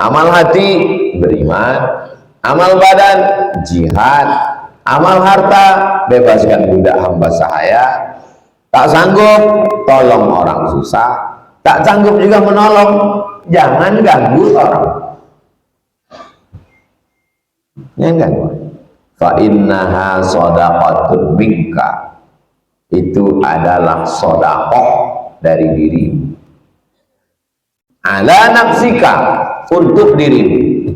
Amal hati beriman, amal badan jihad, amal harta bebaskan budak hamba sahaya. Tak sanggup tolong orang susah, tak sanggup juga menolong, jangan ganggu orang. Jangan ganggu. Fa innaha shadaqatun minka, itu adalah sedekah dari dirimu. Ala nafsika, untuk dirimu.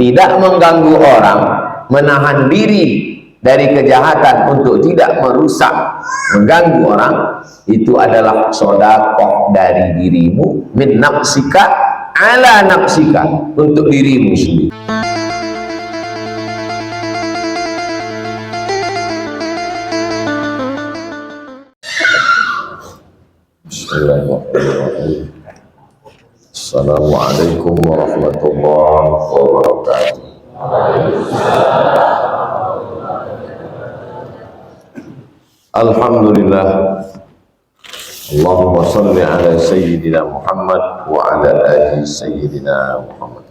Tidak mengganggu orang, menahan diri dari kejahatan untuk tidak merusak, mengganggu orang, itu adalah sedekah dari dirimu. Min nafsika ala nafsika, untuk dirimu sendiri. Bismillahirrahmanirrahim. Assalamualaikum warahmatullahi wabarakatuh. Alhamdulillah. Allahumma salli ala sayyidina Muhammad wa ala ali sayyidina Muhammad.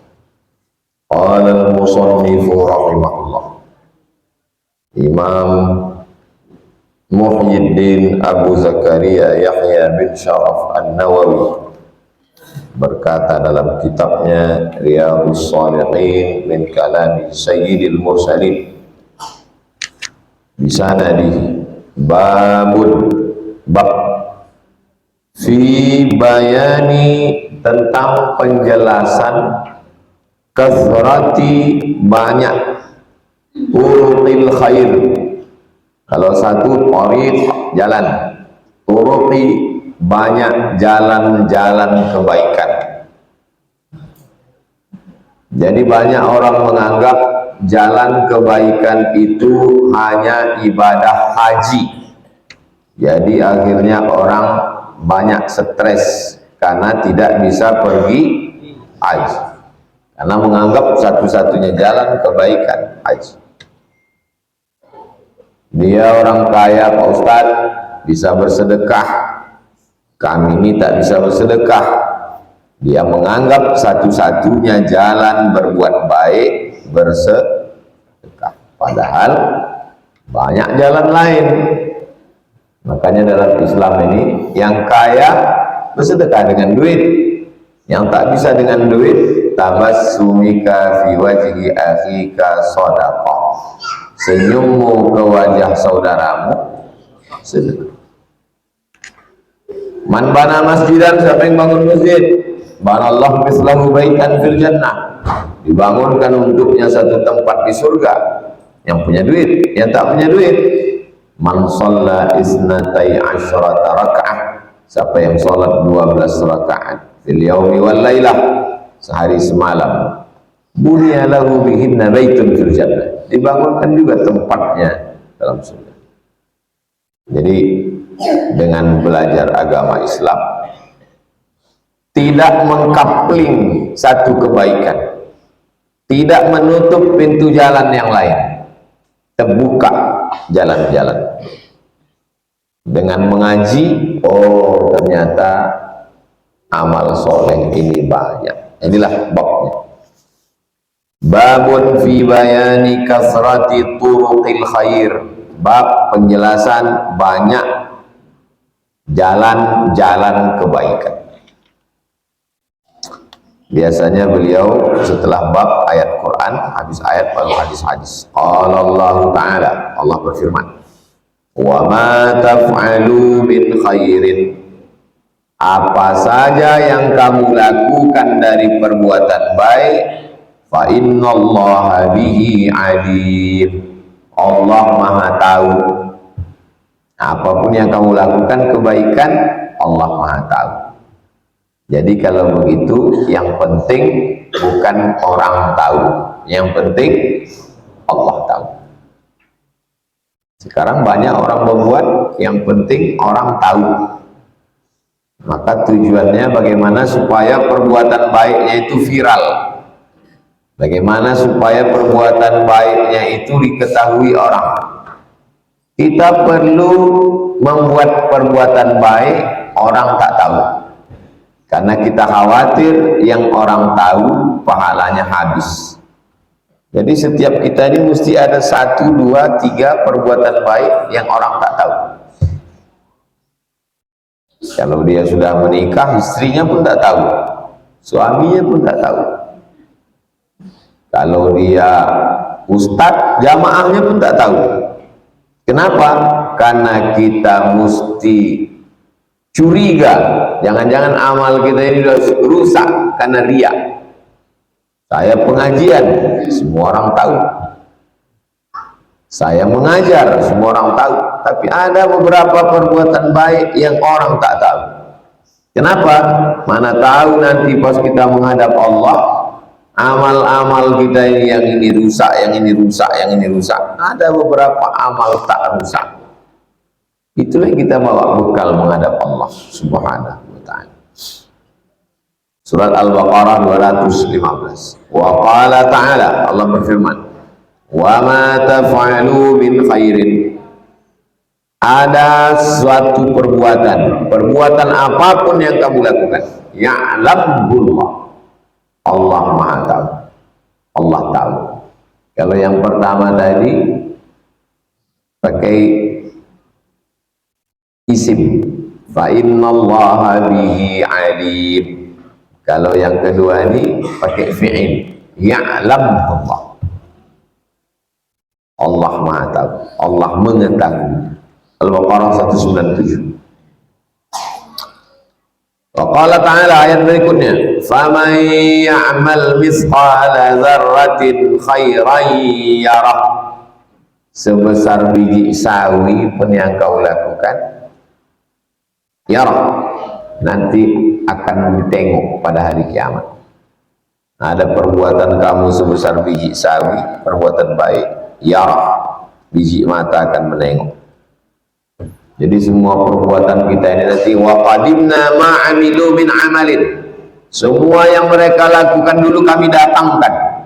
Qala al-musannifu rahimahullah, Imam Muhyiddin Abu Zakaria Yahya bin Sharaf An-Nawawi berkata dalam kitabnya Riyadhus Shalihin min kalami Sayyidil Mursalin, di sana di babun, bab fi bayani, tentang penjelasan kathrati, banyak, turuqil khair. Kalau satu tariq, jalan, turuqi, banyak jalan-jalan kebaikan. Jadi banyak orang menganggap jalan kebaikan itu hanya ibadah haji. Jadi akhirnya orang banyak stres karena tidak bisa pergi haji, karena menganggap satu-satunya jalan kebaikan haji. Dia orang kaya, Pak Ustadz, bisa bersedekah, kami ini tak bisa bersedekah. Dia menganggap satu-satunya jalan berbuat baik bersedekah, padahal banyak jalan lain. Makanya dalam Islam ini, yang kaya bersedekah dengan duit, yang tak bisa dengan duit, tabassumika fi wajhi akhika shadaqah, senyummu ke wajah saudaramu sedekah. Man bana masjidan, siapa yang bangun masjid, banallahu mislahu baitan fil jannah, dibangunkan untuknya satu tempat di surga. Yang punya duit, yang tak punya duit. Man shalla isnatai asyrata raka'ah, siapa yang sholat 12 rakaat fil yaumi wal lailah, sehari semalam, bunya lahu bihinna baitun fil jannah, dibangunkan juga tempatnya dalam surga. Jadi dengan belajar agama Islam, tidak mengkapling satu kebaikan, tidak menutup pintu jalan yang lain, terbuka jalan-jalan. Dengan mengaji, oh ternyata amal soleh ini banyak. Inilah babnya. Babun fi bayani kasrati turuqil khair, bab penjelasan banyak jalan-jalan kebaikan. Biasanya beliau setelah bab ayat Quran, habis ayat baru hadis-hadis. Qala Allah Ta'ala, Allah berfirman, wa ma taf'alu min khairin, apa saja yang kamu lakukan dari perbuatan baik, fa innallaha bihi alim, Allah maha tahu. Apapun yang kamu lakukan kebaikan, Allah maha tahu. Jadi kalau begitu, yang penting bukan orang tahu, yang penting Allah tahu. Sekarang banyak orang membuat yang penting orang tahu. Maka tujuannya bagaimana supaya perbuatan baiknya itu viral, bagaimana supaya perbuatan baiknya itu diketahui orang. Kita perlu membuat perbuatan baik orang tak tahu. Karena kita khawatir yang orang tahu pahalanya habis. Jadi setiap kita ini mesti ada 1, 2, 3 perbuatan baik yang orang tak tahu. Kalau dia sudah menikah, istrinya pun tak tahu, suaminya pun tak tahu. Kalau dia ustadz, jamaahnya pun tak tahu. Kenapa? Karena kita mesti curiga, jangan-jangan amal kita ini sudah rusak karena riya. Saya pengajian, semua orang tahu. Saya mengajar, semua orang tahu. Tapi ada beberapa perbuatan baik yang orang tak tahu. Kenapa? Mana tahu nanti pas kita menghadap Allah, amal-amal kita ini yang ini rusak, yang ini rusak, yang ini rusak. Ada beberapa amal tak rusak. Itulah yang kita bawa bekal menghadap Allah Subhanahu wa ta'ala. Surat Al-Baqarah 215. Wa qala ta'ala, Allah berfirman, wa ma taf'alu min khairin. Ada suatu perbuatan apapun yang kamu lakukan, ya'lamullah, Allah Maha tahu. Allah tahu. Kalau yang pertama tadi pakai isim, fa innallaha bihi alim. Kalau yang kedua ini pakai fi'il, ya'lamullah, Allah Maha tahu, Allah mengetahui. Al-Baqarah 197. Wa qala ta'ala, ayat berikutnya, faman ya'mal mithqala dzarratin khairan yarah. Sebesar biji sawi pun yang kau lakukan, yarah, nanti akan ditengok pada hari kiamat. Nah, ada perbuatan kamu sebesar biji sawi, perbuatan baik, yarah, biji mata akan menengok. Jadi semua perbuatan kita ini nanti, wa qadimna ma amilu min amalin, semua yang mereka lakukan dulu kami datangkan.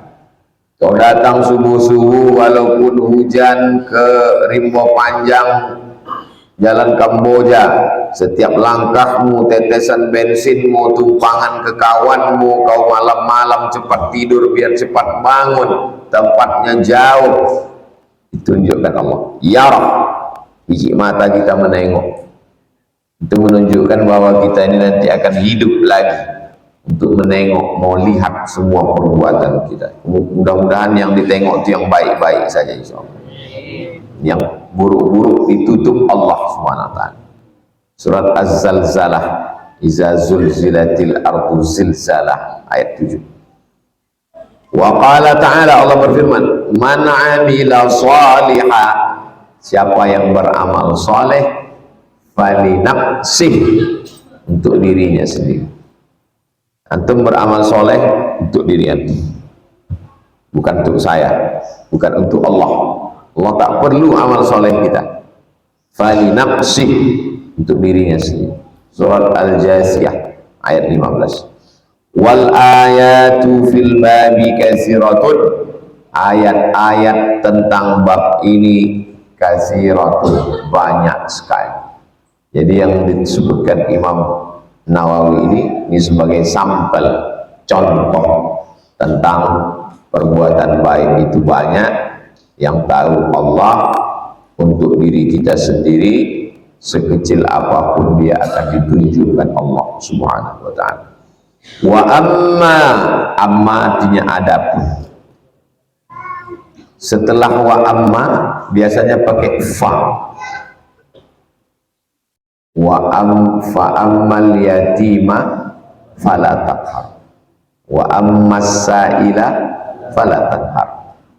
Kau datang subuh-subuh walaupun hujan ke Rimbo Panjang, jalan Kamboja, setiap langkahmu tetesan bensinmu, tumpangan ke kawanmu, kau malam-malam cepat tidur biar cepat bangun, tempatnya jauh, ditunjukkan Allah. Yarah, biji mata kita menengok. Itu menunjukkan bahwa kita ini nanti akan hidup lagi untuk menengok, mau lihat semua perbuatan kita. Mudah-mudahan yang ditengok itu yang baik-baik saja, insyaallah. Yang buruk-buruk ditutup Allah SWT. Surat Az-Zalzalah, iza zulzilatil ardu zilzalah, ayat 7. Wa qala ta'ala, Allah berfirman, man amila salihah, siapa yang beramal soleh, falinafsih, untuk dirinya sendiri. Antum beramal soleh untuk diri antum, bukan untuk saya, bukan untuk Allah. Allah tak perlu amal soleh kita. Falinafsih, untuk dirinya sendiri. Surat Al-Jasiyah ayat 15. Wal ayatu fil babi katsiratun, ayat-ayat tentang bab ini katsiratun, banyak sekali. Jadi yang disebutkan Imam Nawawi ini sebagai sampel, contoh tentang perbuatan baik itu banyak. Yang tahu Allah, untuk diri kita sendiri, sekecil apapun dia akan ditunjukkan Allah Subhanahu wa ta'ala. Wa amma artinya adapun. Setelah wa amma biasanya pakai fa. Fa ammal yatima fala taqhar, wa ammas sa'ila fala tanhar,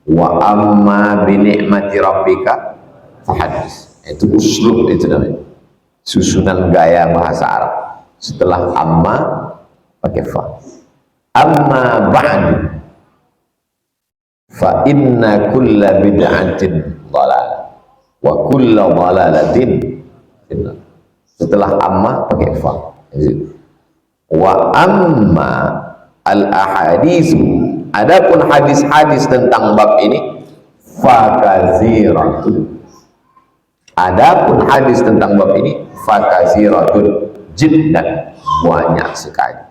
wa amma bi ni'mati rabbika fahadis. Itu uslub, itu namanya susunan gaya bahasa Arab. Setelah amma pakai fa. Amma ba'du fa inna kulla bid'atin dhalalah wa kulla dhalalatin finnar. Setelah amma pakai fa. Wa amma al ahaditsu, adapun hadis-hadis tentang bab ini, fa katsiratun. Adapun hadis tentang bab ini, fa katsiratun, jiddan, banyak sekali.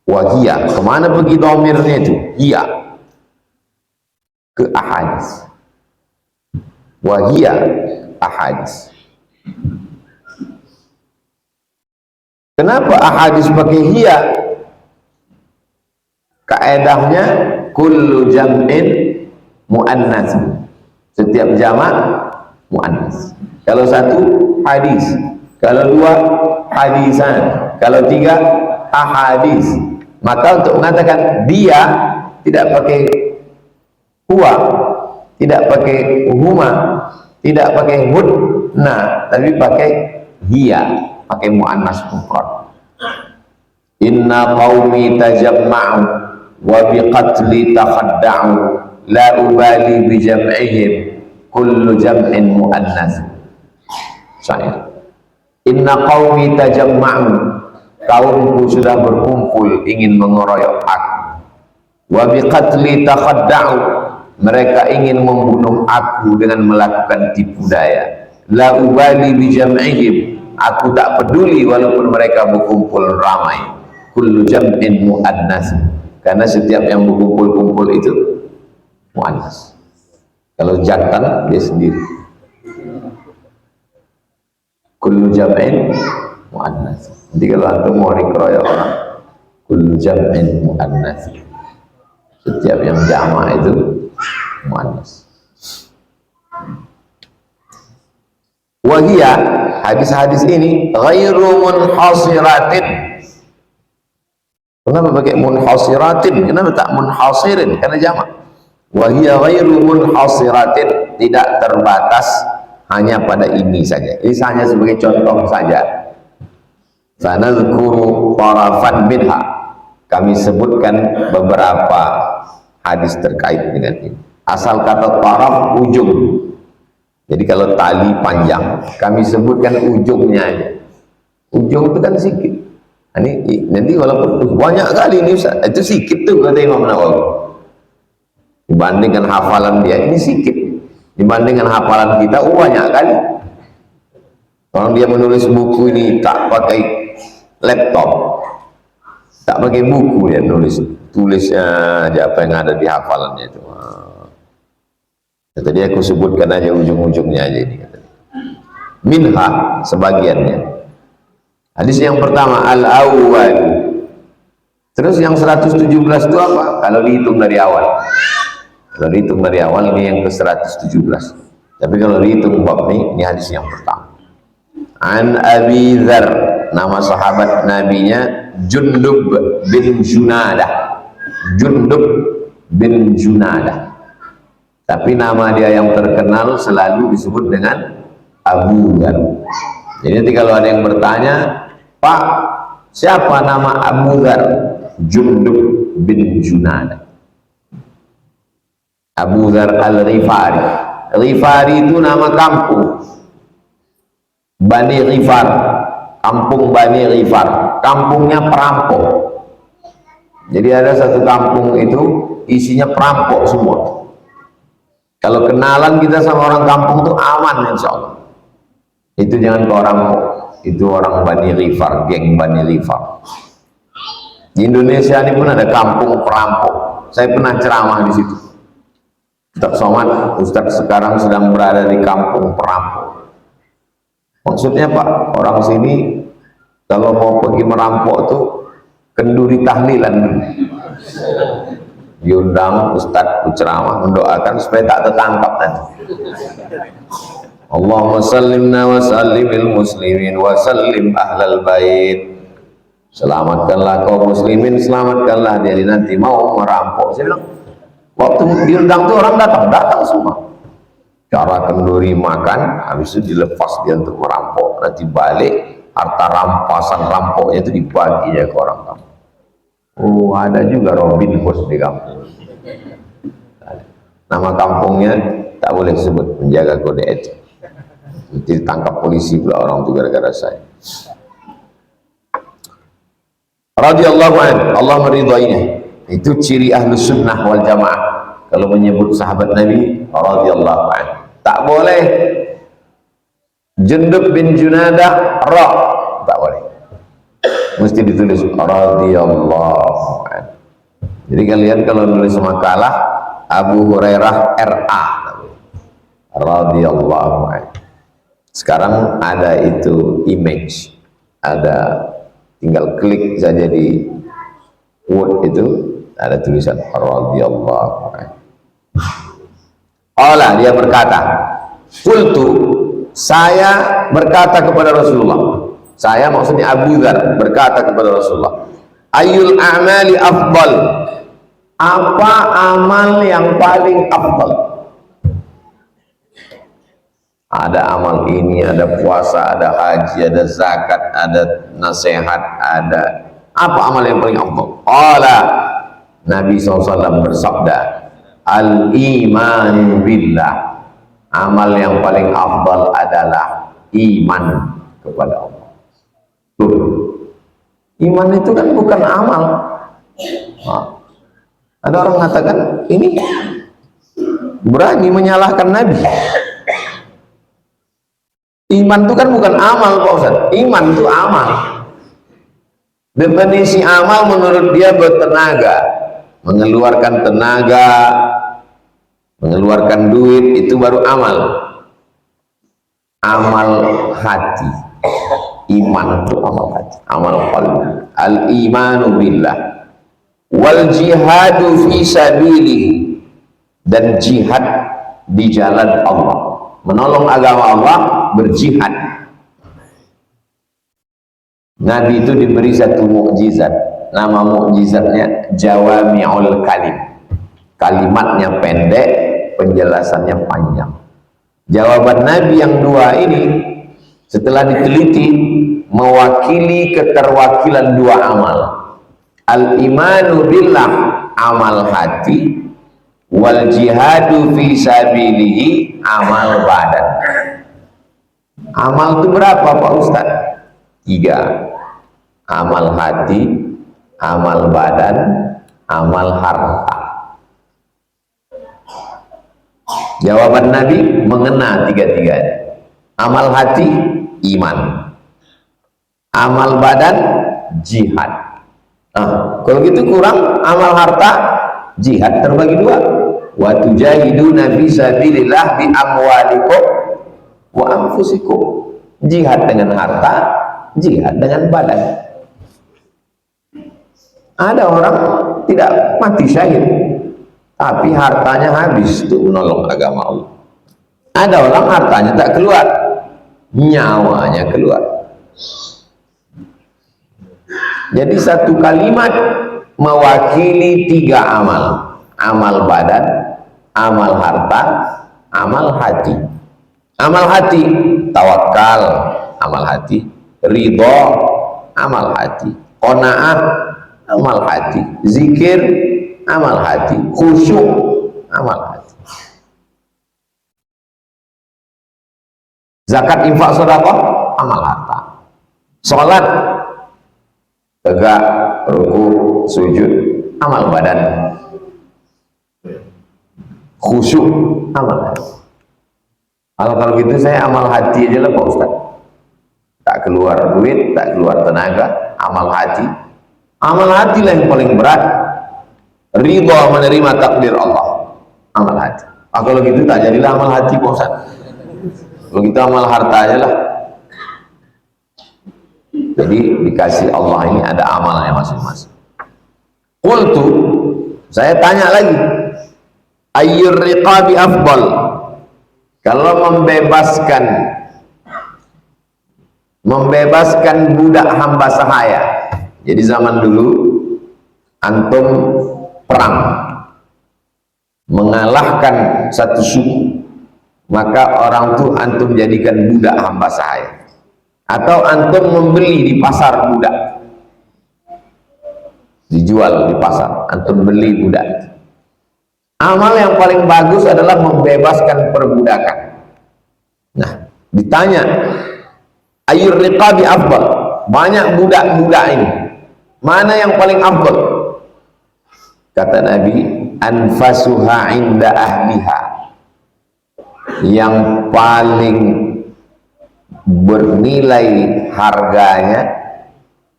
Wahia kemana pergi dhamirnya itu? Hiya ke ahadis. Wahia ahadis. Kenapa ahadis pakai hiya? Kaedahnya kullu jam'in muannas. Setiap jamak muannas. Kalau satu hadis, kalau dua hadisan, kalau tiga ahadis. Maka untuk mengatakan dia tidak pakai huwa, tidak pakai huma, tidak pakai hudna, tapi pakai hiya, pakai muannas mufrad. Inna qaumi tajamma'u wa biqatli takhadda'u la ubali bi jam'ihim kullu jam'in muannas. Saya inna qaumi tajamma'u, kaumku sudah berkumpul ingin mengeroyok aku. Wa biqatli takhadda'u, mereka ingin membunuh aku dengan melakukan tipu daya. La ubali bi jam'ihim, aku tak peduli walaupun mereka berkumpul ramai. Kullu jam'in muannas, karena setiap yang berkumpul-kumpul itu muannas. Kalau jantan dia sendiri. Kullu jam'in muannas. Jadi kalau antum mau dikeroyok orang, kullu jam'in muannas, setiap yang jamak itu muannas. Wahia, hadis-hadis ini ghairu munhasiratin. Kenapa pakai munhasiratin? Kenapa tak munhasirin? Karena jamak. Wahia ghairu munhasiratin, tidak terbatas hanya pada ini saja. Ini hanya sebagai contoh saja. Sanadhkuru tarafan minha, kami sebutkan beberapa hadis terkait dengan ini. Asal kata taraf ujung. Jadi kalau tali panjang, kami sebutkan ujungnya aja. Ujung itu kan sedikit. Ini nanti walaupun banyak kali ini Ustaz, itu sedikit tuh kata Imam Nawawi. Dibandingkan hafalan dia ini sedikit. Dibandingkan hafalan kita banyak kali. Orang dia menulis buku ini tak pakai laptop, tak pakai buku, dia tulisnya aja apa yang ada di hafalannya itu. Tadi aku sebutkan aja ujung-ujungnya aja ini. Minha, sebagiannya. Hadis yang pertama al-awwal. Terus yang 117 itu apa? Kalau dihitung dari awal. Kalau dihitung dari awal ini yang ke 117. Tapi kalau dihitung bab ini hadis yang pertama. An Abi Dzar, nama sahabat nabinya Jundub bin Junadah. Jundub bin Junadah. Tapi nama dia yang terkenal selalu disebut dengan Abu Dzar. Jadi nanti kalau ada yang bertanya, Pak, siapa nama Abu Dzar? Jundub bin Junadah. Abu Dzar al-Ghifari. Ghifari itu nama kampung. Bani Ghifar, kampung Bani Ghifar, kampungnya perampok. Jadi ada satu kampung itu isinya perampok semua. Kalau kenalan kita sama orang kampung itu aman insya Allah. Itu jangan ke orang, itu orang Bani Ghifar, geng Bani Ghifar. Di Indonesia ini pun ada kampung perampok. Saya pernah ceramah di situ. Ustaz Somad, Ustaz sekarang sedang berada di kampung perampok. Maksudnya Pak, orang sini kalau mau pergi merampok tuh kenduri tahlilan dulu. Diundang Ustaz berceramah mendoakan supaya tak tertangkap nanti. Allahumma sallimna wa sallimil muslimin wa sallim ahlal bait. Selamatkanlah kaum muslimin, selamatkanlah dia nanti mau merampok. Saya bilang, waktu diundang tuh orang datang semua. Cara kenduri makan, habis itu dilepas dia untuk merampok. Nanti balik, harta rampasan rampoknya itu dibagi ya ke orang kampung. Oh, ada juga Robin Hood di kampung. Nama kampungnya tak boleh disebut, menjaga kode etik. Nanti ditangkap polisi pula orang itu gara-gara saya. Radhiyallahu anhu, Allah meridainya. Itu ciri ahlus sunnah wal jamaah. Kalau menyebut sahabat Nabi radhiyallahu anhu, tak boleh Jundub bin Junadah ra, tak boleh, mesti ditulis radhiyallahu anhu. Jadi kalian kalau nulis makalah Abu Hurairah RA radhiyallahu anhu. Sekarang ada itu image, ada, tinggal klik saja di Word itu ada tulisan radhiyallahu anhu. Allah, dia berkata, qultu, saya berkata kepada Rasulullah, saya maksudnya Abu Dzar berkata kepada Rasulullah, ayyul a'mali afdal, apa amal yang paling afdal? Ada amal ini, ada puasa, ada haji, ada zakat, ada nasihat, ada apa amal yang paling afdal? Allah, Nabi SAW bersabda, al-iman billah, amal yang paling afdal adalah iman kepada Allah. Tuh, iman itu kan bukan amal. Nah, ada orang mengatakan ini berani menyalahkan Nabi. Iman itu kan bukan amal, Pak Ustaz. Iman itu amal. Definisi amal menurut dia bertenaga, mengeluarkan tenaga, mengeluarkan duit, itu baru amal. Amal hati, iman itu amal hati, amal qalbi. Al-imanu billah wal jihadu fi sabilihi, dan jihad di jalan Allah, menolong agama Allah, berjihad. Nabi itu diberi satu mukjizat, nama mukjizatnya jawami'ul kalim, kalimatnya pendek, penjelasannya panjang. Jawaban Nabi yang dua ini setelah diteliti mewakili keterwakilan dua amal, al-imanu billah, amal hati, wal jihadu fi sabilihi, amal badan. Amal itu berapa Pak Ustaz? 3. Amal hati, amal badan, amal harta. Jawaban Nabi mengena tiga-tiganya. Amal hati, iman. Amal badan, jihad. Nah, kalau gitu kurang amal harta, jihad terbagi 2. Wa tujahiduna fi sabilillah bi amwalikum wa anfusikum. Jihad dengan harta, jihad dengan badan. Ada orang tidak mati syahid, tapi hartanya habis untuk menolong agama Allah. Ada orang hartanya tak keluar, nyawanya keluar. Jadi satu kalimat mewakili 3 amal. Amal badan, amal harta, amal hati. Amal hati, tawakal, amal hati. Ridho, amal hati. Qanaah, amal hati. Zikir, amal hati. Khusyuk, amal hati. Zakat, infak, sedekah, amal harta. Salat, tegak, ruku, sujud, amal badan. Khusyuk, amal hati. Kalau gitu saya amal hati aja lah Pak Ustaz. Tak keluar duit, tak keluar tenaga, amal hati. Amal hati lah yang paling berat. Ridha menerima takdir Allah, amal hati. Kalau gitu tak jadilah amal hati Pak Ustaz. Kalau gitu amal harta aja lah. Jadi dikasih Allah ini ada amalnya masing-masing. Qultu, saya tanya lagi, ayyur riqabi afdal, kalau membebaskan budak hamba sahaya. Jadi zaman dulu antum perang mengalahkan satu suku, maka orang tuh antum jadikan budak hamba sahaya, atau antum membeli di pasar budak, dijual di pasar, antum beli budak. Amal yang paling bagus adalah membebaskan perbudakan. Nah, ditanya ayyur riqabi afdal, banyak budak-budak ini, mana yang paling afdal? Kata Nabi, anfasuha inda ahliha, yang paling bernilai harganya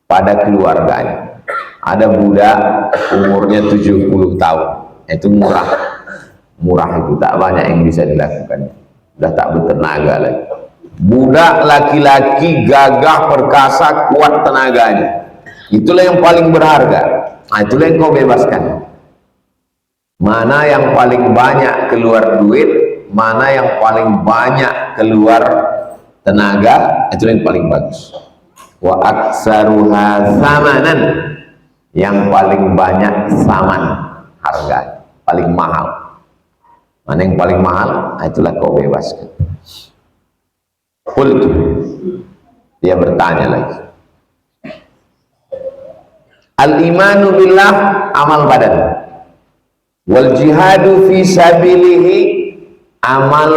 pada keluarganya. Ada budak umurnya 70 tahun, itu murah. Murah itu tak banyak yang bisa dilakukan, sudah tak bertenaga lagi. Budak laki-laki gagah perkasa, kuat tenaganya, itulah yang paling berharga. Nah, itulah yang kau bebaskan. Mana yang paling banyak keluar duit, mana yang paling banyak keluar tenaga, itulah yang paling bagus. Wa aksaruha samanan, yang paling banyak saman harga, paling mahal. Mana yang paling mahal, itulah kau bebaskan. Qultu, dia bertanya lagi. Al-imanu billah amal badan, wal jihadu fi sabilihi amal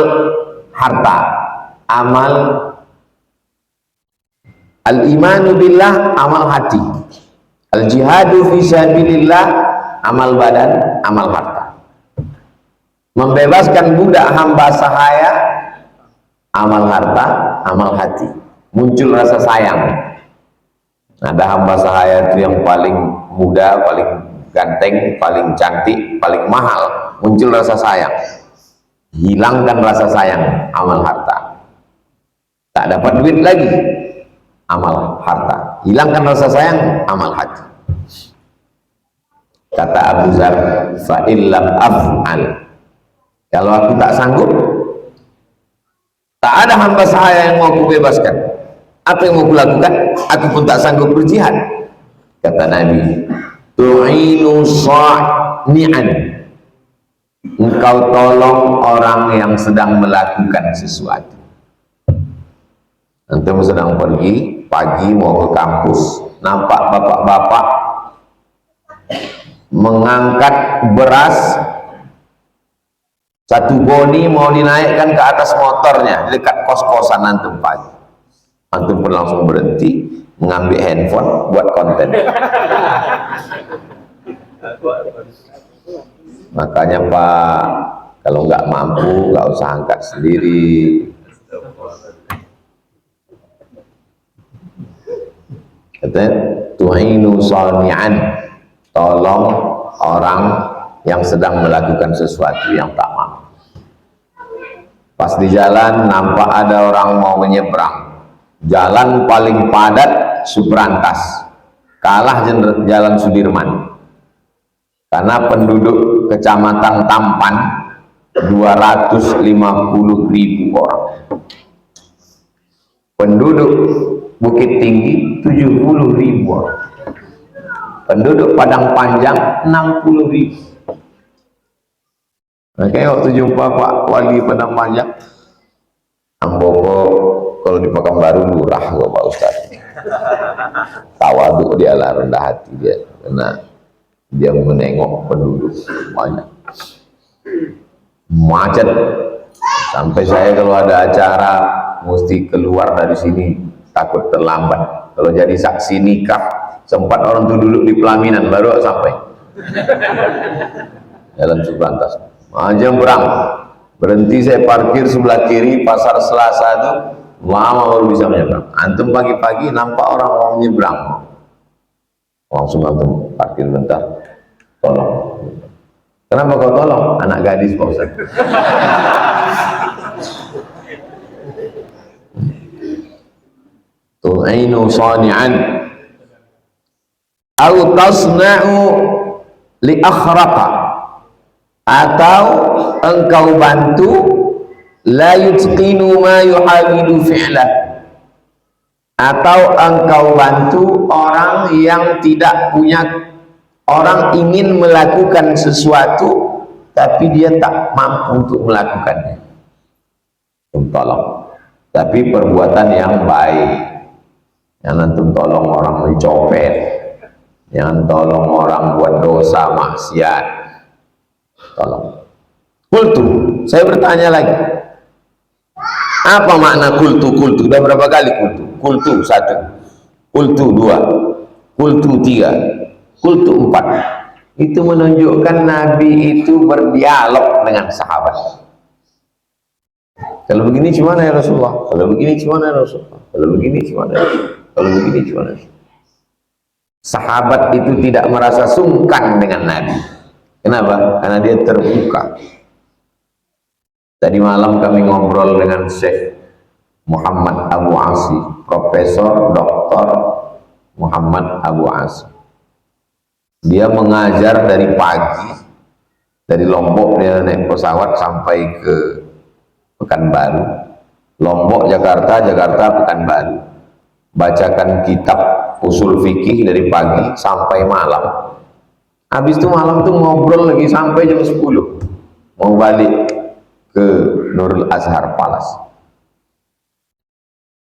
harta. Amal al-imanu billah amal hati, al jihadu fi sabilillah amal badan, amal harta. Membebaskan budak hamba sahaya amal harta, amal hati. Muncul rasa sayang. Ada hamba sahaya itu yang paling muda, paling ganteng, paling cantik, paling mahal, muncul rasa sayang. Hilangkan rasa sayang, amal harta. Tak dapat duit lagi, amal harta. Hilangkan rasa sayang, amal hati. Kata Abu Dzar, fa illam af'al, kalau aku tak sanggup, tak ada hamba sahaya yang mau aku bebaskan, apa yang mau aku lakukan? Aku pun tak sanggup berjihad. Kata Nabi, tu'inu sa'ni'an, engkau tolong orang yang sedang melakukan sesuatu. Antum sedang pergi pagi mau ke kampus, nampak bapak-bapak mengangkat beras satu bodi mau dinaikkan ke atas motornya di dekat kos-kosan antum pagi. Antum pun langsung berhenti, mengambil handphone buat konten. Makanya Pak, kalau nggak mampu nggak usah angkat sendiri. Katanya tu'inu sani'an, tolong orang yang sedang melakukan sesuatu yang tak mampu. Pas di jalan nampak ada orang mau menyeberang, jalan paling padat Subrantas, kalah jalan Sudirman, karena penduduk kecamatan Tampan 250.000 orang, penduduk Bukit Tinggi 70.000 orang, penduduk Padang Panjang 60.000. Makanya waktu jumpa Pak Wali Padang Panjang, Amboko kalau di Pekanbaru lurah kok Pak Ustaz. Tawaduk dia lah, rendah hati dia, karena dia menengok penduduk banyak. Macet sampai saya kalau ada acara mesti keluar dari sini, takut terlambat. Kalau jadi saksi nikah, sempat orang tuh duduk di pelaminan baru sampai jalan Subrantas. Nyebrang, berhenti saya parkir sebelah kiri pasar Selasa itu, lama baru bisa menyeberang. Antum pagi-pagi nampak orang mau menyeberang, langsung antum parkir bentar, tolong. Kenapa kau tolong? Anak gadis Pak Ustaz. Tu'inu sani'an au tasna'u li akhraqa, atau engkau bantu la yutqinu ma yuhawidu fi'lah, atau engkau bantu orang yang tidak punya, orang ingin melakukan sesuatu tapi dia tak mampu untuk melakukannya, tolong. Tapi perbuatan yang baik, jangan tolong orang mencopet, jangan tolong orang buat dosa maksiat, tolong. Kultu, saya bertanya lagi, apa makna kultu? Kultu udah berapa kali kultu? Kultu 1, kultu 2, kultu 3, kultu 4. Itu menunjukkan Nabi itu berdialog dengan sahabat. Kalau begini gimana ya Rasulullah? Kalau begini gimana ya Rasulullah? Kalau begini gimana ya Rasulullah? Kalau begini gimana ya Rasulullah? Sahabat itu tidak merasa sungkan dengan Nabi. Kenapa? Karena dia terbuka. Tadi malam kami ngobrol dengan Syekh Muhammad Abu Asi, Profesor Dr. Muhammad Abu Asi. Dia mengajar dari pagi, dari Lombok dia naik pesawat sampai ke Pekanbaru, Lombok, Jakarta, Jakarta, Pekanbaru. Bacakan kitab usul fikih dari pagi sampai malam. Habis itu malam tuh ngobrol lagi sampai jam 10. Mau balik ke Nurul Azhar Palace.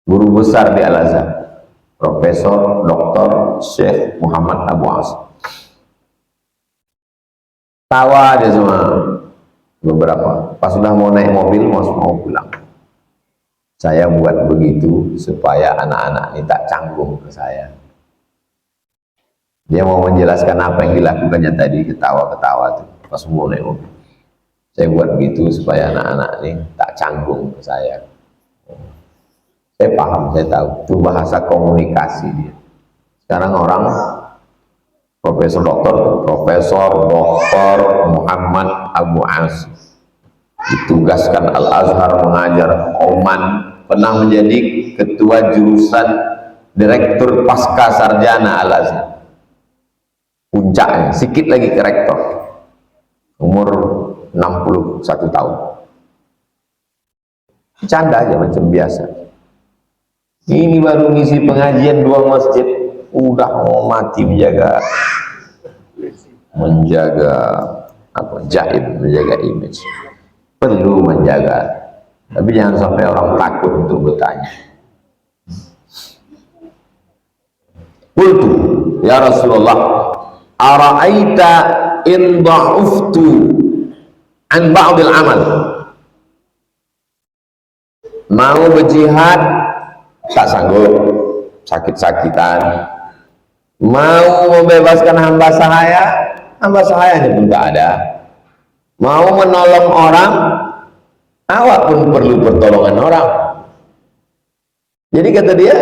Guru besar di Al-Azhar, Profesor Dr. Syekh Muhammad Abu As. Tawa dia semua beberapa. Pas sudah mau naik mobil, mau pulang. Saya buat begitu supaya anak-anak ini tak canggung ke saya. Dia mau menjelaskan apa yang dilakukannya tadi, ketawa-ketawa tuh pas mau naik mobil. Saya buat begitu supaya anak-anak ini tak canggung ke saya. Saya paham, saya tahu itu bahasa komunikasi dia. Sekarang orang Profesor Doktor Muhammad Abu As ditugaskan Al-Azhar mengajar Oman, pernah menjadi ketua jurusan direktur pasca sarjana Al-Azhar. Puncaknya, sedikit lagi ke rektor. Umur 61 tahun. Canda aja macam biasa. Ini baru ngisi pengajian 2 masjid, udah mau mati menjaga apa, jaim, menjaga image. Perlu menjaga, tapi jangan sampai orang takut untuk bertanya. Qultu ya Rasulullah, ara'aita in da'uftu an ba'dil amal. Mau berjihad tak sanggup, sakit-sakitan. Mau membebaskan hamba sahayanya pun tak ada. Mau menolong orang, awak pun perlu pertolongan orang. Jadi kata dia,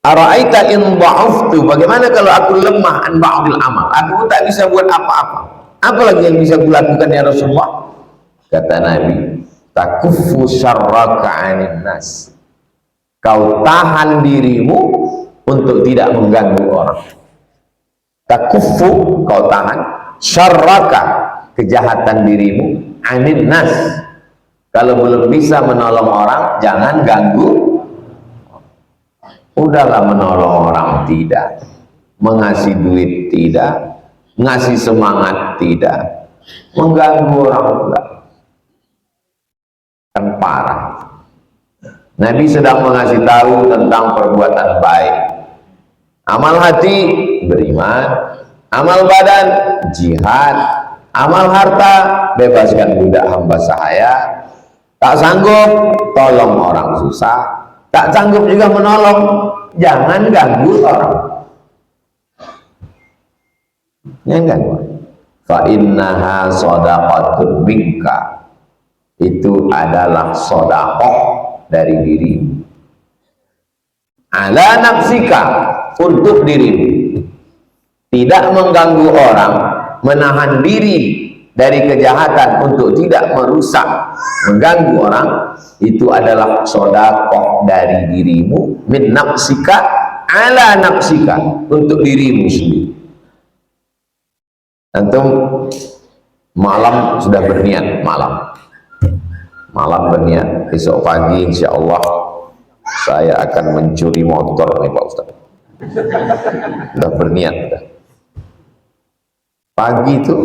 ara'aita in dha'aftu, bagaimana kalau aku lemah an ba'dil amal, aku tak bisa buat apa-apa, apa lagi yang bisa kulakukan ya Rasulullah? Kata Nabi, takuffu syarraka 'anil nas, kau tahan dirimu untuk tidak mengganggu orang. Takuffu, kau tahan, syarraka, kejahatan dirimu, 'anil nas, kalau belum bisa menolong orang jangan ganggu. Udahlah menolong orang tidak, mengasih duit tidak, ngasih semangat tidak, mengganggu orang pula kan parah. Nabi sedang mengasih tahu tentang perbuatan baik. Amal hati beriman, amal badan jihad, amal harta bebaskan budak hamba sahaya, tak sanggup tolong orang susah, tak sanggup juga menolong, jangan ganggu orang. Jangan ganggu. Fa innaha shadaqatun minka, itu adalah sedekah dari dirimu. Ala nafsika, untuk dirimu. Tidak mengganggu orang, menahan diri dari kejahatan untuk tidak merusak, mengganggu orang, itu adalah sedekah dari dirimu, min nafsika ala nafsika, untuk dirimu sendiri. Antum malam sudah berniat, malam berniat, besok pagi insya Allah saya akan mencuri motor nih Pak Ustaz. Sudah berniat sudah. Pagi itu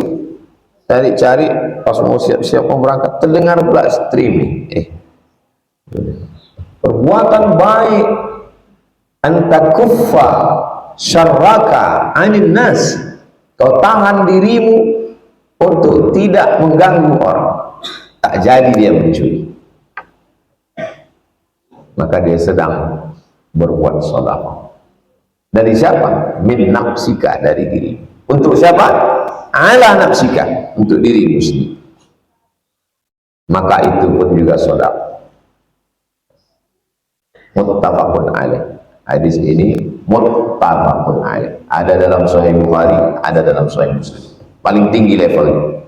cari-cari, pas mau siap-siap mau berangkat, terdengar pula streaming. Perbuatan baik, antakuffa syarraka 'anil nas, kau tahan dirimu untuk tidak mengganggu orang, tak jadi dia mencuri, maka dia sedang berbuat sedekah. Dari siapa? Min nafsika, dari diri. Untuk siapa? Ala nafsika, untuk dirimu sendiri. maka itu pun juga sedekah. Muttafaqun alaih. Hadis ini muttafaqun alaih. Ada dalam Sahih Bukhari, ada dalam Sahih Muslim. Paling tinggi levelnya.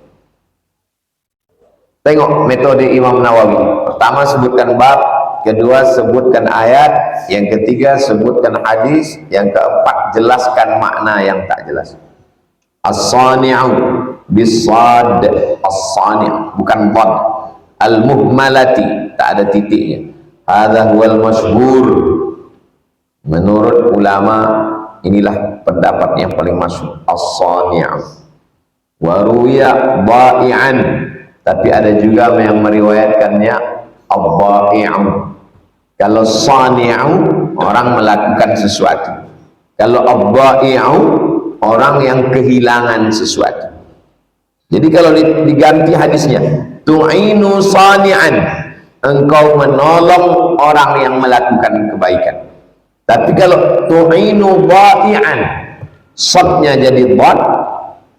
Tengok metode Imam Nawawi. Pertama sebutkan bab, kedua sebutkan ayat, yang ketiga sebutkan hadis, yang keempat jelaskan makna yang tak jelas. As-sani'u bis-sad, as-sani', bukan dhad. Al-muhmalati, tak ada titiknya. Hadza huwal masyhur. Menurut ulama inilah pendapat yang paling masyhur, as-sani'u. Wa ruwiya dha'i'an, tapi ada juga yang meriwayatkannya ad-dha'i'u. Kalau sani'u orang melakukan sesuatu, kalau ad-dha'i'u orang yang kehilangan sesuatu. Jadi kalau diganti hadisnya, tu'inu sani'an, engkau menolong orang yang melakukan kebaikan. Tapi kalau tu'inu dha'i'an, shadnya jadi dhad,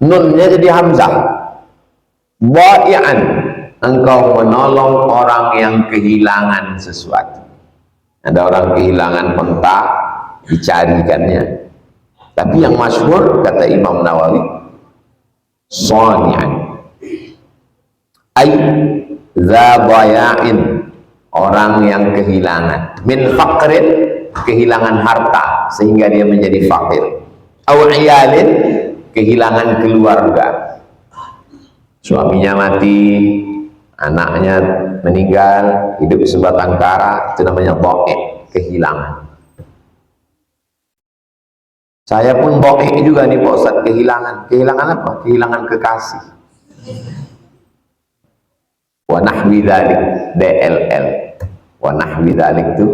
nunnya jadi hamzah. Dha'i'an, engkau menolong orang yang kehilangan sesuatu. Ada orang kehilangan penta, dicarikannya. Tapi yang masyhur kata Imam Nawawi, sani'an ay dza baya'in, orang yang kehilangan, min faqrin, kehilangan harta sehingga dia menjadi fakir, au iyalin, kehilangan keluarga, suaminya mati, anaknya meninggal, hidup sebatang kara, itu namanya dha'i', kehilangan. Saya pun dha'i' juga nih Pak Ustaz, kehilangan. Kehilangan apa? Kehilangan kekasih. Wa nahwi dzalik, DLL. Wa nahwi dzalik itu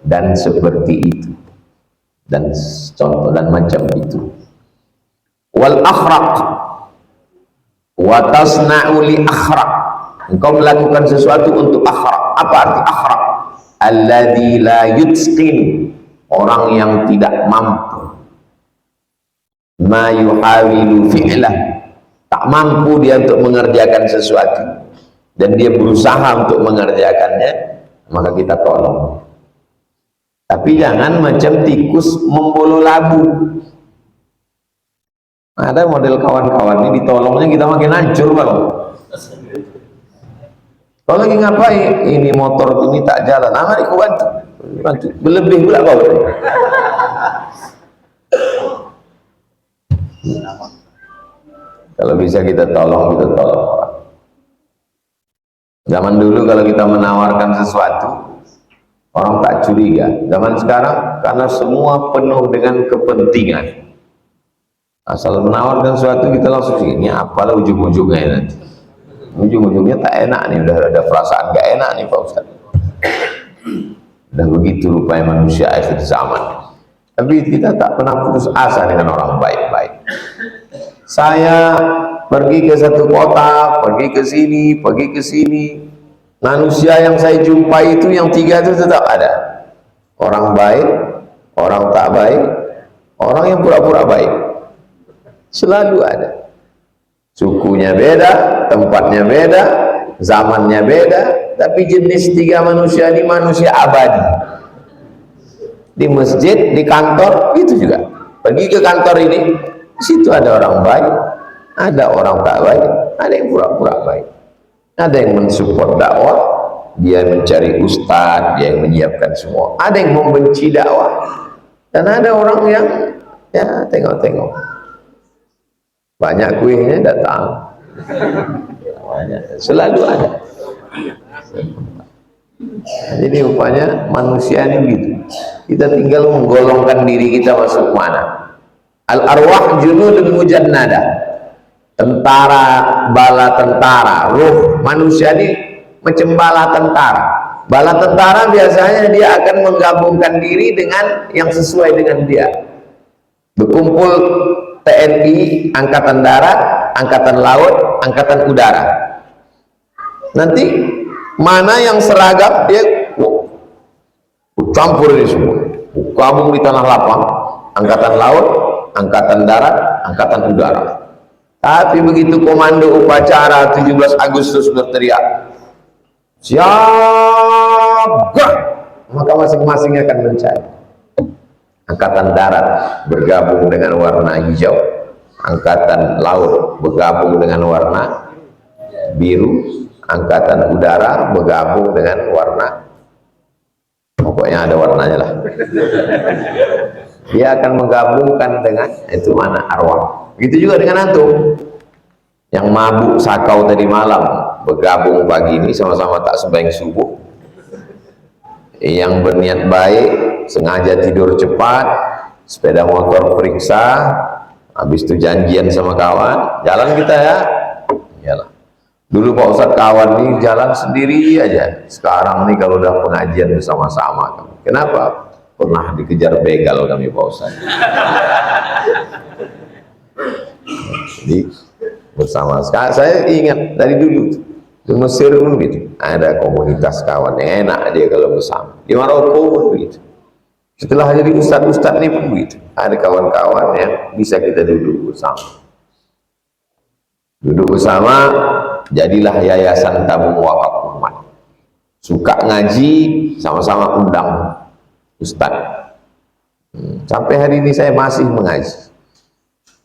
dan seperti itu. Dan contoh dan macam itu. Wal akhraq, wa tasna'u li akhraq, engkau melakukan sesuatu untuk akhraq. Apa arti akhraq? Alladzi la yutsqin, orang yang tidak mampu, ma yuhawilu fi'lah, tak mampu dia untuk mengerjakan sesuatu dan dia berusaha untuk mengerjakannya, maka kita tolong. Tapi jangan macam tikus membolo labu. Ada model kawan-kawan ini, ditolongnya kita makin hancur Bang. Kalau lagi ngapain? Ini motor ini tak jalan, mari kau bantu. Bantu. Berlebih pula kau. Kalau bisa kita tolong, kita tolong. Zaman dulu kalau kita menawarkan sesuatu, orang tak curiga. Zaman sekarang karena semua penuh dengan kepentingan. Asal menawarkan sesuatu kita langsung ini apalah ujung-ujungnya nanti. Ujung-ujungnya tak enak nih, udah ada perasaan gak enak nih Pak Ustaz. Dan begitu rupanya manusia akhir zaman. Tapi kita tak pernah putus asa dengan orang baik-baik. Saya pergi ke satu kota, pergi ke sini. Manusia yang saya jumpai itu yang tiga itu tetap ada. Orang baik, orang tak baik, orang yang pura-pura baik. Selalu ada. Sukunya beda, tempatnya beda, zamannya beda, tapi jenis tiga manusia ini manusia abadi. Di masjid, di kantor, itu juga. Pergi ke kantor ini, di situ ada orang baik, ada orang tak baik, ada yang pura-pura baik, ada yang mensupport dakwah, dia mencari ustadz, dia yang menyiapkan semua, ada yang membenci dakwah, dan ada orang yang ya tengok-tengok, banyak kuihnya datang, banyak, selalu ada. Jadi rupanya manusia ini gitu. Kita tinggal menggolongkan diri kita masuk mana. Al-arwah junudun mujannada, tentara, bala tentara. Ruh manusia ini macam bala tentara. Bala tentara biasanya dia akan menggabungkan diri dengan yang sesuai dengan dia. Berkumpul TNI, Angkatan Darat, Angkatan Laut, Angkatan Udara. Nanti mana yang seragam dia campur ini semua, gabung di tanah lapang, Angkatan Laut, Angkatan Darat, Angkatan Udara. Tapi begitu komando upacara 17 Agustus berteriak, Siap, gerak. Maka masing-masing akan mencari. Angkatan darat bergabung dengan warna hijau, angkatan laut bergabung dengan warna biru, angkatan udara bergabung dengan warna, pokoknya ada warnanya lah. Dia akan menggabungkan dengan itu mana arwah. Begitu juga dengan antum yang mabuk sakau tadi malam bergabung pagi ini sama-sama tak sembahyang subuh, yang berniat baik sengaja tidur cepat, sepeda motor periksa, habis itu janjian sama kawan, jalan kita ya. Iyalah. Dulu Pak Ustadz kawan nih jalan sendiri aja. Sekarang nih kalau udah pengajian bersama-sama. Kenapa? Pernah dikejar begal kami Pak Ustadz. Jadi bersama. Sekarang saya ingat dari dulu di Mesir pun gitu. Ada komunitas kawan yang enak dia kalau bersama. Di Maroko pun begitu. Setelah jadi ustadz-ustadz nih pun begitu. Ada kawan-kawan yang bisa kita duduk bersama. Duduk bersama, jadilah yayasan tabung wakaf umat. Suka ngaji, sama-sama undang ustadz. Sampai hari ini saya masih mengaji.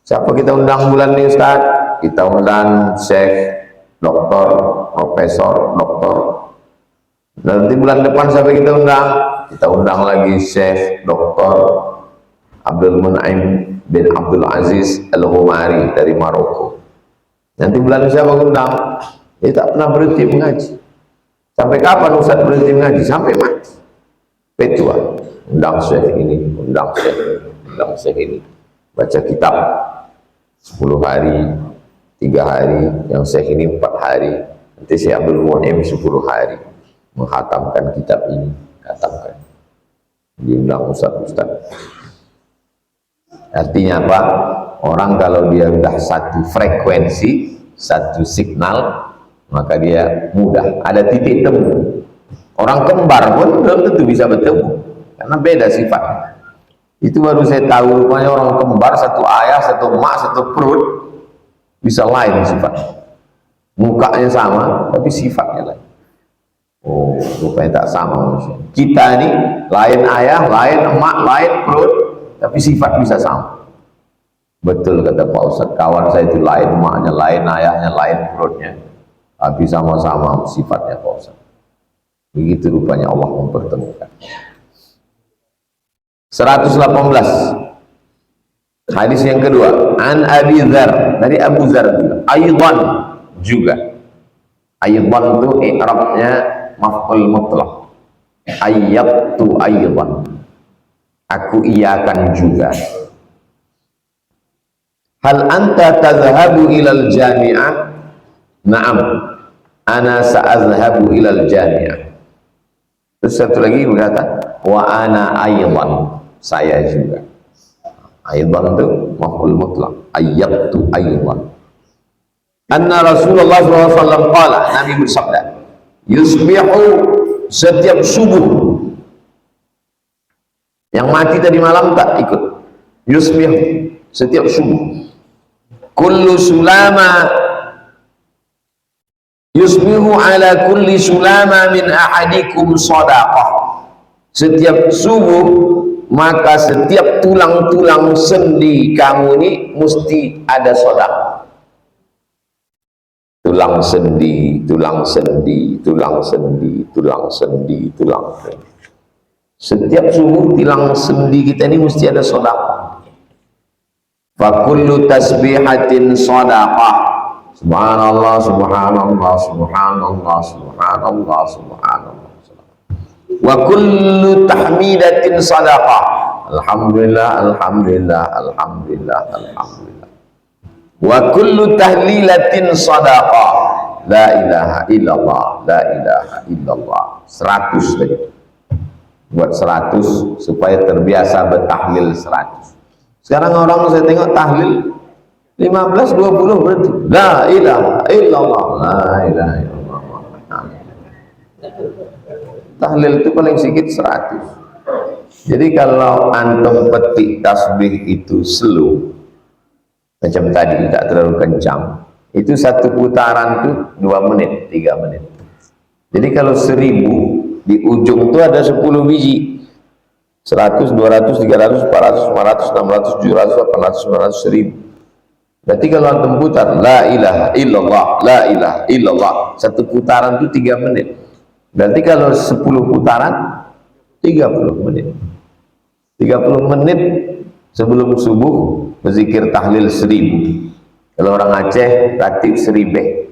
Siapa kita undang bulan ini ustadz? Kita undang Syekh, doktor, profesor, doktor. Nanti bulan depan siapa kita undang? Kita undang lagi Syekh, doktor Abdul Mun'im bin Abdul Aziz Al-Humari dari Maroko. Nanti bulan siapa undang? Dia tak pernah berhenti mengaji. Sampai kapan Ustaz berhenti mengaji? Sampai mati. Petua. Undang Syekh ini, undang Syekh ini, undang Syekh ini. Baca kitab 10 hari, 3 hari, yang Syekh ini 4 hari. Nanti Syekh Abdul Mun'im 10 hari. Menghatamkan kitab ini, katakan. Diundang Ustaz-Ustaz. Artinya apa? Orang kalau dia sudah satu frekuensi, satu signal, maka dia mudah. Ada titik temu. Orang kembar pun belum tentu bisa bertemu, karena beda sifatnya. Itu baru saya tahu, rupanya orang kembar satu ayah, satu emak, satu perut, bisa lain sifatnya. Mukanya sama, tapi sifatnya lain. Oh, rupanya tak sama manusia. Kita ini lain ayah, lain emak, lain perut, tapi sifat bisa sama. Betul kata Pak Ustadz, kawan saya itu lain emaknya, lain ayahnya, lain perutnya, tapi sama-sama sifatnya Pak Ustadz. Begitu rupanya Allah mempertemukan. 118 hadis yang kedua, an Abi Dzar, dari Abu Dzar juga. Aydan itu i'rabnya maf'ul mutlaq. Ayyatu aydan, aku iyakan juga. Hal anta tadhhabu ilal jami'ah? Na'am, ana sa'adhhabu ilal jami'ah. Terus satu lagi berkata, wa ana aydan, saya juga. Aydan itu maf'ul mutlaq. Ayyatu aydan. Anna Rasulullah SAW qala, Nabi bersabda, yusbihu, setiap subuh. Yang mati tadi malam tak ikut. Yusbihu, setiap subuh. Kullu sulama, yusbihu ala kulli sulama min ahadikum sadaqah. Setiap subuh, maka setiap tulang-tulang sendi kamu ini mesti ada sedekah. Tulang sendi, tulang sendi, tulang sendi, tulang sendi, tulang sendi. Setiap subuh tulang sendi kita ini mesti ada sedekah. Fa kullu tasbihatin sedekah. Subhanallah, subhanallah, subhanallah, subhanallah, subhanallah. Wa kullu tahmidatin sedekah. Alhamdulillah, alhamdulillah, alhamdulillah, alhamdulillah. Wa kullu tahlilatin sadaqah, la ilaha illallah, la ilaha illallah. 100 tadi. Buat 100 supaya terbiasa bertahlil 100. Sekarang orang saya tengok tahlil 15 20 berarti la ilaha illallah, la ilaha illallah. Tahlil itu paling sedikit 100. Jadi kalau antum petik tasbih itu slow, macam tadi tak terlalu kencang, itu satu putaran tuh 2 menit 3 menit. Jadi kalau 1000 di ujung itu ada 10 biji. 100, 200, 300, 400, 500, 600, 700, 800, 900, 1000. Berarti kalau antum putar la ilaha illallah, la ilaha illallah, satu putaran itu 3 menit. Berarti kalau 10 putaran 30 menit. 30 menit sebelum subuh berzikir tahlil 1000. Kalau orang Aceh ratib 1000.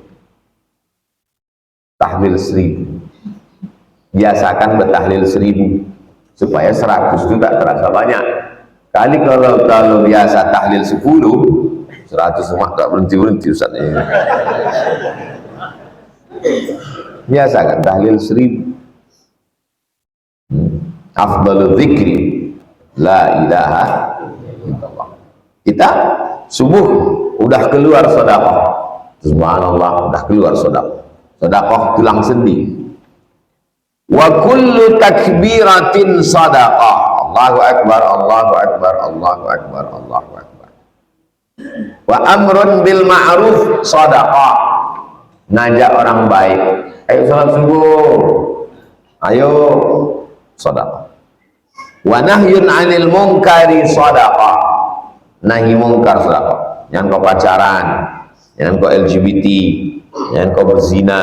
Tahlil 1000. Biasakan bertahlil 1000 supaya 100 itu tak terasa banyak. Kali kalau biasa tahlil 10, 100 semua tak berhenti Ustaz ini. Biasakan tahlil 1000. Afdalul dzikri la ilaha illallah. Kita subuh udah keluar sedekah. Subhanallah, udah keluar sedekah. Sedekah tulang sendi. Wa kullu takbiratin sadaqah. Allahu akbar, Allahu akbar, Allahu akbar, Allahu akbar. Wa amrun bil ma'ruf sadaqah. Ngajak orang baik, ayo salat subuh, ayo sadaqah. Wa nahyun 'anil munkari sadaqah. Nahi mungkar sadaqah. Jangan kau pacaran, jangan kau LGBT, jangan kau berzina,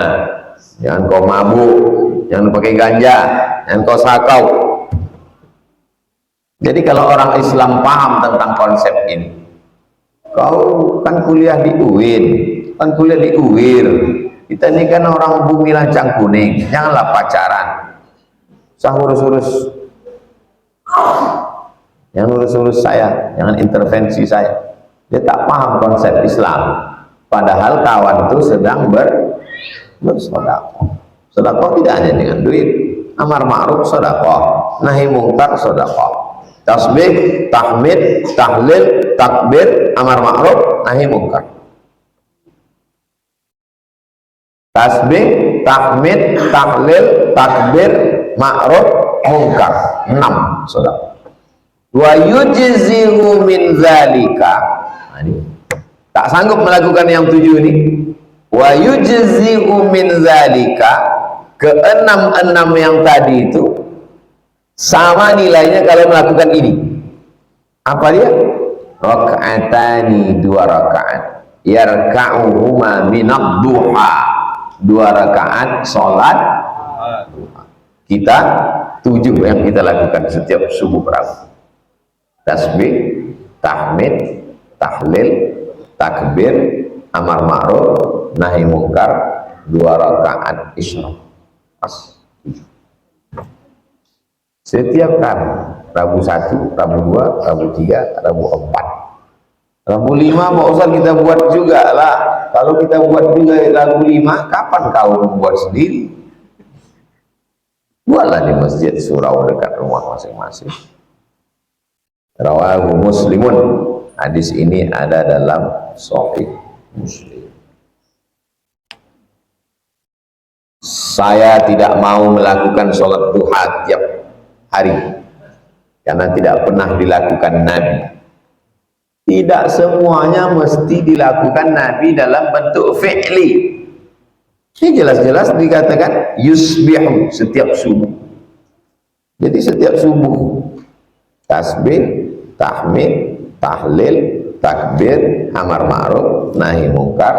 jangan kau mabuk, jangan pakai ganja, jangan kau sakau. Jadi kalau orang Islam paham tentang konsep ini, kau kan kuliah di UIN, kan kuliah di UIR, kita ini kan orang bumi lancang kuning, janganlah pacaran, usah urus-urus, jangan urus-urus saya, jangan intervensi saya. Dia tak paham konsep Islam, padahal kawan itu sedang bersedekah. Sedekah tidak hanya dengan duit, amar ma'ruf sedekah, nahi mungkar sedekah, tasbih, tahmid, tahlil, takbir, amar ma'ruf, nahi mungkar. Tasbih, tahmid, tahlil, takbir, ma'ruf, mungkar. 6 sedekah. Wa yujzihu min zalika. Tak sanggup melakukan yang 7 ini. Wa yujzihu min zalika, ke-6 yang tadi itu sama nilainya kalau melakukan ini. Apa dia? Raka'atani, 2 rakaat. Yarka'uhuma minad duha, 2 rakaat salat duha. Kita 7 yang kita lakukan setiap subuh Rabu. Tasbih, tahmid, tahlil, takbir, amar ma'ruf, nahi mungkar, 2 rakaat isyraq. Pas 7. Setiap kali Rabu 1, Rabu 2, Rabu 3, Rabu 4, Rabu 5 Pak Ustaz kita buat juga lah. Kalau kita buat juga Rabu 5, kapan kau membuat sendiri? Buatlah di masjid surau dekat rumah masing-masing. Rawahu Muslimun. Hadis ini ada dalam Sahih Muslim. Saya tidak mau melakukan sholat duha tiap hari karena tidak pernah dilakukan Nabi. Tidak semuanya mesti dilakukan Nabi dalam bentuk fi'li. Ini jelas-jelas dikatakan yusbihu, setiap subuh. Jadi setiap subuh tasbih, tahmid, tahlil, takbir, amar ma'ruf, nahi mungkar.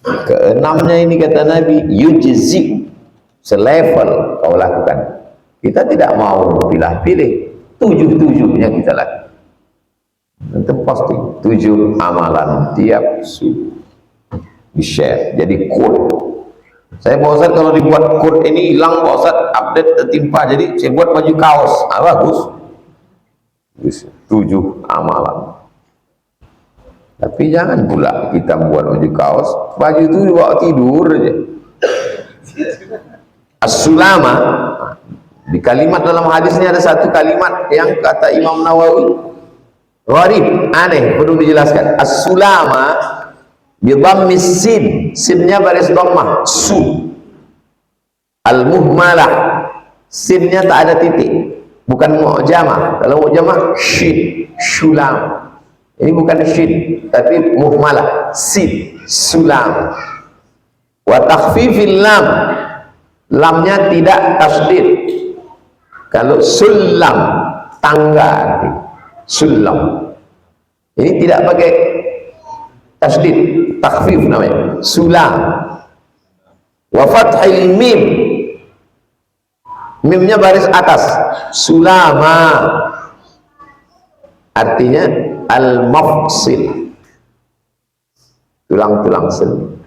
Ke-6-nya ini kata Nabi yujzi, selevel kau lakukan. Kita tidak mau pilih-pilih, 7-7-nya kita lakukan. Itu pasti 7 amalan tiap subuh di-share jadi code. Saya Pak Ustaz kalau dibuat code ini hilang Pak Ustaz, update tertimpa, jadi saya buat baju kaos. Bagus. 7 amalan. Tapi jangan pula kita buat baju kaos, baju itu dibawa tidur aja. As-sulama, di kalimat dalam hadisnya ada satu kalimat yang kata Imam Nawawi gharib, aneh, perlu dijelaskan. As-sulama bi dhammis sin, sinnya baris dhammah, su. Al-muhmalah, sinnya tak ada titik, bukan mu'jamah. Kalau mu'jamah shin, sulam. Ini bukan shin, tapi muhmalah, sin, sulam. Wa takhfifil lam, lamnya tidak tasdid. Kalau sulam, tangga arti sulam, ini tidak pakai tasdid, takhfif namanya sulam. Wa fathil mim, mimnya baris atas, sulama artinya al-mafsil, tulang-tulang sendi.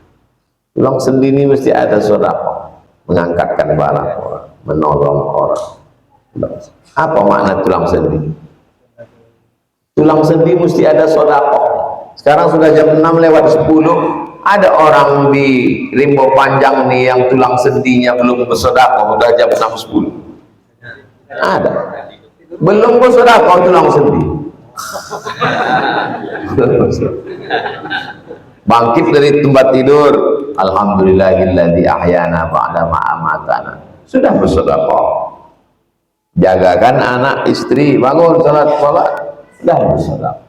Tulang sendi ini mesti ada sedekah, mengangkatkan barang orang, menolong orang. Apa makna tulang sendi? Tulang sendi mesti ada sedekah. Sekarang sudah jam 6:10, ada orang di Rimbo Panjang nih yang tulang sendinya belum bersedekah, udah jam 6:10. Ada. Belum bersedekah tulang sendi. Bangkit dari tempat tidur, alhamdulillahilladzi ahyana ba'da ma amatana. Sudah bersedekah. Jagakan anak istri, bangun salat, sudah bersedekah.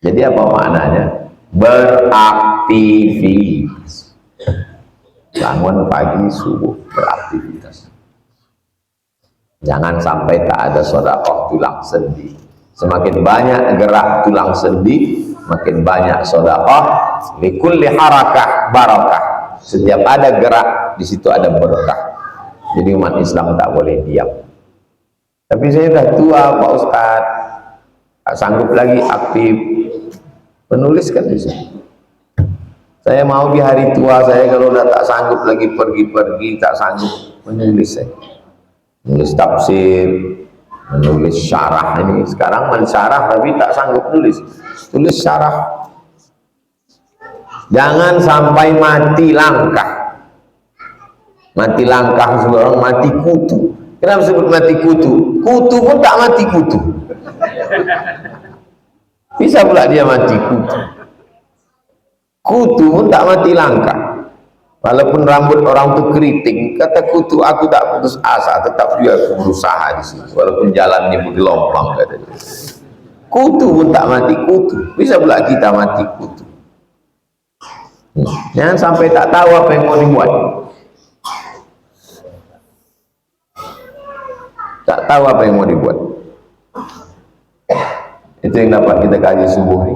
Jadi apa maknanya? Beraktivitas. Bangun pagi subuh beraktivitas. Jangan sampai tak ada sedekah tulang sendi. Semakin banyak gerak tulang sendi, makin banyak sedekah. Likulli harakah barakah. Setiap ada gerak, di situ ada berkah. Jadi umat Islam tak boleh diam. Tapi saya sudah tua Pak Ustadz, tak sanggup lagi aktif. Penulis kan bisa. Saya mau di hari tua saya kalau udah tak sanggup lagi pergi-pergi, tak sanggup menulis saya. Menulis tafsir, menulis syarah ini. Sekarang mensyarah tapi tak sanggup nulis. Tulis syarah. Jangan sampai mati langkah. Mati langkah seorang mati kutu. Kenapa sebut mati kutu? Kutu pun tak mati kutu. Bisa pula dia mati kutu. Kutu pun tak mati langkah. Walaupun rambut orang itu keriting, kata kutu, aku tak putus asa, tetap dia berusaha di sini. Walaupun jalannya bergelombang, kata dia. Kutu pun tak mati kutu. Bisa pula kita mati kutu. Jangan sampai tak tahu apa yang mau dibuat. Tak tahu apa yang mau dibuat. Itu yang dapat kita kaji subuh ini.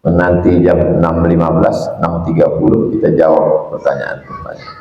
Nanti jam 6.15, 6.30 kita jawab pertanyaan-pertanyaan.